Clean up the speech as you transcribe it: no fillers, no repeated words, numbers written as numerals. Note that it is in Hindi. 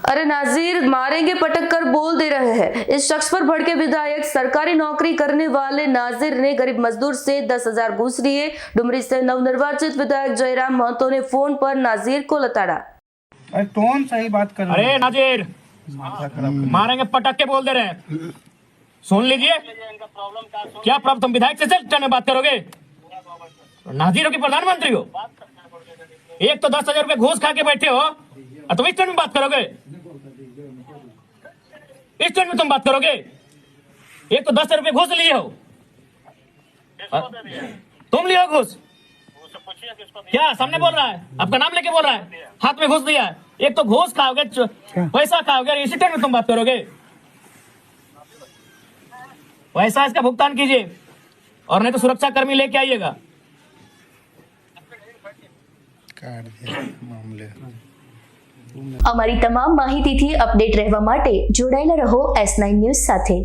अरे नाजिर मारेंगे पटक कर बोल दे रहे हैं। इस शख्स पर भड़के विधायक। सरकारी नौकरी करने वाले नाजिर ने गरीब मजदूर से 10,000 घूस लिए। डुमरी से नवनिर्वाचित विधायक जयराम महतो ने फोन पर नाजिर को लताड़ा। अरे कौन सही बात कर रहे अरे नाजिर मारेंगे पटक के बोल दे रहे हैं, सुन लीजिए। क्या प्रॉब्लम, तुम विधायक से चल में बात करोगे? नाजिर हो कि प्रधानमंत्री हो? एक तो 10,000 रुपए घूस खा के बैठे हो और तुम इस टर्न में बात करोगे? इस टर्न में तुम बात करोगे? एक तो 10,000 रुपए घूस लिए हो, तुम लिए हो घूस? क्या सामने बोल रहा है, आपका नाम लेके बोल रहा है, हाथ में घूस दिया है। एक तो घूस खाओगे, पैसा खाओगे, इसी टर्न में तुम बात करोगे? वैसा इसका भुगतान कीजिए और नहीं तो सुरक्षा कर्मी लेके आइएगा। અમારી તમામ માહિતીથી અપડેટ રહેવા માટે જોડાયેલા રહો S9 ન્યૂઝ સાથે।